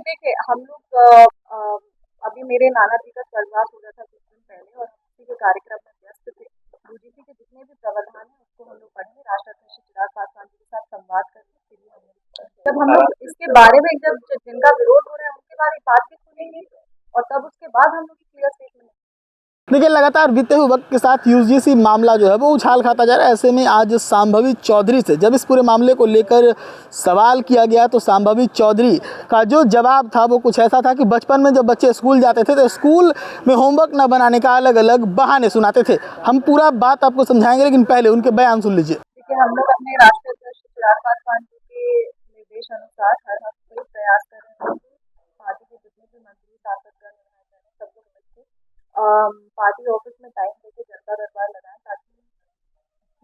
देखिए हम लोग अभी मेरे नाना जी का स्वर्गवास हो रहा था कुछ दिन पहले और हम उसी के कार्यक्रम में व्यस्त थे। यूजीसी के जितने भी प्रावधान हैं उसको हम लोग पढ़ेंगे, राष्ट्राध्यक्ष चिराग पासवान जी के साथ संवाद करने के लिए हम लोग जब हम लोग इसके बारे में जब जिनका विरोध हो रहा है उनके बारे में बात भी सुनेंगे और तब उसके बाद हम लोग क्लियर स्टेटमेंट। देखिए, लगातार बीते हुए वक्त के साथ यूजीसी मामला जो है वो उछाल खाता जा रहा है। ऐसे में आज शांभवी चौधरी से जब इस पूरे मामले को लेकर सवाल किया गया तो शांभवी चौधरी का जो जवाब था वो कुछ ऐसा था कि बचपन में जब बच्चे स्कूल जाते थे तो स्कूल में होमवर्क न बनाने का अलग अलग बहाने सुनाते थे। हम पूरा बात आपको समझाएंगे, लेकिन पहले उनके बयान सुन लीजिए। देखिए हम लोग अपने राष्ट्रीय अध्यक्ष चिराग पासवान जी के निर्देश अनुसार हर हफ्ते प्रयास कर रहे हैं कि पार्टी के जितने भी मंत्री सांसदगण हैं सब लोग मिलकर पार्टी ऑफिस में टाइम देके जनता दरबार लगाएं ताकि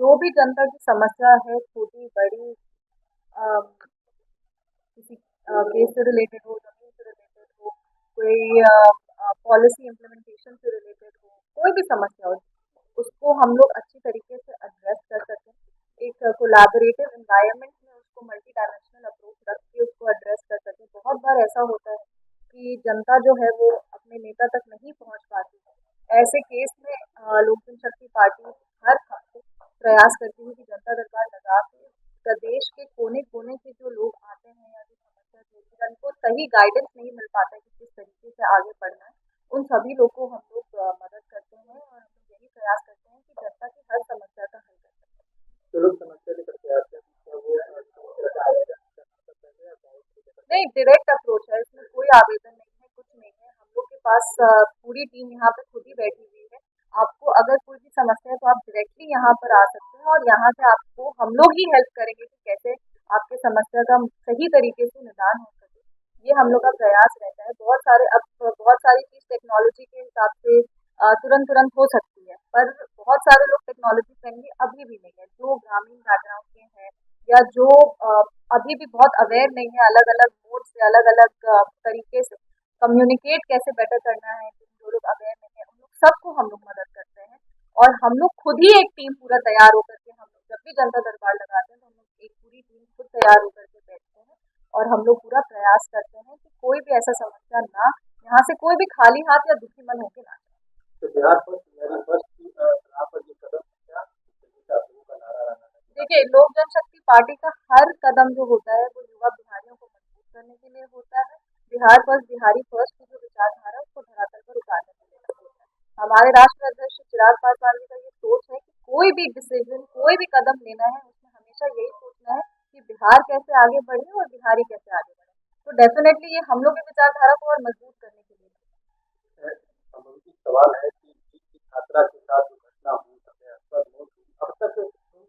जो भी जनता की समस्या है छोटी बड़ी किसी केस से रिलेटेड हो, जमीन से रिलेटेड हो, कोई पॉलिसी इम्प्लीमेंटेशन से रिलेटेड हो, कोई भी समस्या हो उसको हम लोग अच्छी तरीके से एड्रेस कर सकें। एक कोलैबोरेटिव एनवायरनमेंट में उसको मल्टी डायमेंशनल अप्रोच रख के उसको एड्रेस कर सकें। बहुत बार ऐसा होता है कि जनता जो है वो अपने नेता तक नहीं पहुंच पाती है। ऐसे केस में लोक जनशक्ति पार्टी हर हफ्ते प्रयास करती है कि जनता दरबार लगा के प्रदेश के कोने कोने से जो लोग आते हैं या जो समस्या होती है उनको सही गाइडेंस नहीं मिल पाता है कि किस तरीके से आगे बढ़ना है, उन सभी लोग को हम लोग मदद करते हैं और हम लोग यही प्रयास करते हैं कि जनता की हर समस्या का हल कर सकें। जो लोग समस्या लेकर के आते हैं नहीं, डायरेक्ट अप्रोच है, इसमें कोई आवेदन नहीं है, कुछ नहीं है। हम लोग के पास पूरी टीम यहाँ पे खुद ही बैठी हुई है। आपको अगर कोई भी समस्या है तो आप डायरेक्टली यहाँ पर आ सकते हैं और यहाँ से आपको हम लोग ही हेल्प करेंगे कि कैसे आपके समस्या का सही तरीके से निदान हो सके। ये हम लोग का प्रयास रहता है। बहुत सारी चीज टेक्नोलॉजी के हिसाब से तुरंत तुरंत हो सकती है, पर बहुत सारे लोग टेक्नोलॉजी फ्रेंडली अभी भी नहीं है, जो ग्रामीण बैकग्राउंड के हैं या जो अभी भी बहुत अवेयर नहीं है अलग अलग मोड से अलग अलग तरीके से कम्युनिकेट कैसे बेटर करना है, जो लोग अवेयर नहीं है उन लोग सबको हम लोग मदद करते हैं। और हम लोग खुद ही एक टीम पूरा तैयार होकर के हम लोग जब भी जनता दरबार लगाते हैं तो हम लोग एक पूरी टीम खुद तैयार होकर के बैठते हैं और हम लोग पूरा प्रयास करते हैं कि कोई भी ऐसा समस्या ना, यहाँ से कोई भी खाली हाथ या दुखी मन होकर ना जाए। तो बिहार फर्स्ट मेरी फर्स्ट की यहाँ पर ये कदम क्या का नारा लगाना है। देखिए लोक जनशक्ति पार्टी का हर कदम जो होता है वो युवा बिहारियों को मजबूत करने के लिए होता है। बिहार फर्स्ट बिहारी फर्स्ट की जो विचारधारा है उसको धरातल पर उतारने के लिए होता है। हमारे राष्ट्रीय अध्यक्ष चिराग पासवान जी का ये सोच है कि कोई भी डिसीजन कोई भी कदम लेना है उसमें हमेशा यही सोचना है कि बिहार कैसे आगे बढ़े और बिहारी कैसे आगे बढ़े। तो डेफिनेटली ये हम लोग की विचारधारा को और मजबूत करने के लिए सवाल है कि छात्रा के साथ जो घटना हुई अब तक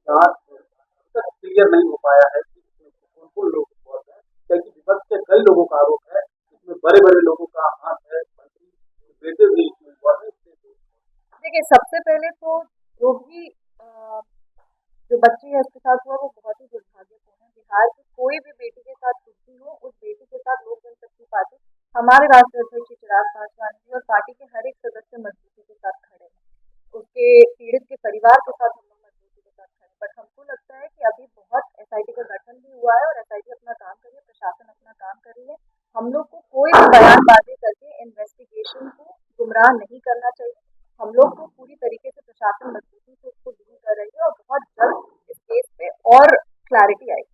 जांच अब तक क्लियर नहीं हो पाया है कि इसमें कौन कौन लोग इन्वॉल्व हैं, क्योंकि विपक्ष के कई लोगों का आरोप है, इसमें बड़े बड़े लोगों का हाथ है, मंत्री बेटे भी इसमें इन्वॉल्व है। देखिए सबसे पहले तो जो भी जो बच्ची है उसके साथ हुआ वो बहुत ही दुर्भाग्यपूर्ण है। बिहार की कोई भी बेटी के साथ कुछ भी हो उस बेटी के साथ लोक जनशक्ति पार्टी हमारे राष्ट्रीय अध्यक्ष चिराग पासवान जी और पार्टी के हर एक सदस्य मजबूती के साथ खड़े हैं। उसके पीड़ित के परिवार के साथ हम लोग मजबूती के साथ खड़े। बट हमको लगता है कि अभी बहुत एसआईटी का गठन भी हुआ है और एसआईटी अपना काम कर रही है, प्रशासन अपना काम कर रही है। हम लोग को कोई भी बयानबाजी करके इन्वेस्टिगेशन को गुमराह नहीं करना चाहिए। हम लोग को पूरी तरीके से प्रशासन मजबूती से उसको डील कर रही है और बहुत जल्द इस केस पे और क्लैरिटी आएगी।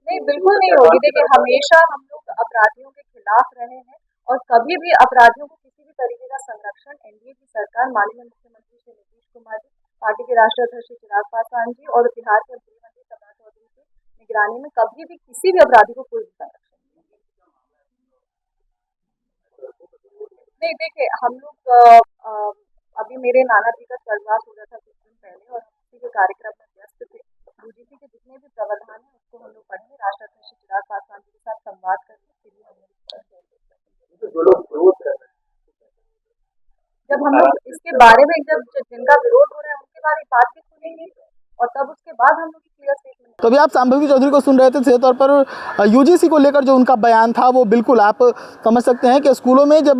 नहीं बिल्कुल नहीं होगी। देखिए हमेशा हम लोग अपराधियों के खिलाफ रहे हैं और कभी भी अपराधियों को किसी भी तरीके का संरक्षण एनडीए की सरकार माननीय मुख्यमंत्री श्री नीतीश कुमार जी, पार्टी के राष्ट्रीय अध्यक्ष चिराग पासवान जी और बिहार के गृह मंत्री सपा चौधरी की निगरानी में कभी भी किसी भी अपराधी को कोई भी संरक्षण नहीं। देखिए हम लोग अभी मेरे नाना जी का स्वर्गवास हो रहा था कुछ दिन पहले और हम उसी के कार्यक्रम में व्यस्त थे। यूजीसी के जितने भी प्रावधान है उसको हम लोग पढ़ेंगे, राष्ट्राध्यक्ष चिराग पासवान जी के साथ संवाद करने के लिए हम लोग जो लोग विरोध कर रहे हैं जब हम लोग इसके बारे में जब जिनका विरोध हो रहा है उनके बारे में बात भी सुनेंगे और तब उसके बाद हम लोग क्लियर स्टेटमेंट तो अभी आप शांभवी चौधरी को सुन रहे थे। सीधे तौर पर यूजीसी को लेकर जो उनका बयान था वो बिल्कुल आप समझ सकते हैं कि स्कूलों में जब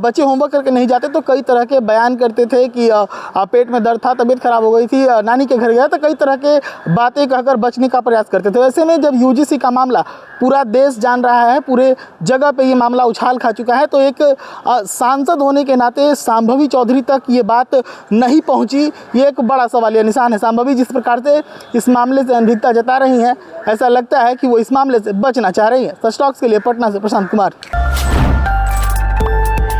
बच्चे होमवर्क करके नहीं जाते तो कई तरह के बयान करते थे कि पेट में दर्द था, तबीयत खराब हो गई थी, नानी के घर गया, तो कई तरह के बातें कहकर बचने का प्रयास करते थे। वैसे में जब यूजीसी का मामला पूरा देश जान रहा है, पूरे जगह पे ये मामला उछाल खा चुका है, तो एक सांसद होने के नाते शांभवी चौधरी तक ये बात नहीं पहुंची, ये एक बड़ा सवालिया निशान है। शांभवी जिस प्रकार से इस मामले से अनभिज्ञता जता रही हैं, ऐसा लगता है कि वो इस मामले से बचना चाह रही हैं। सच टॉक्स के लिए पटना से प्रशांत कुमार।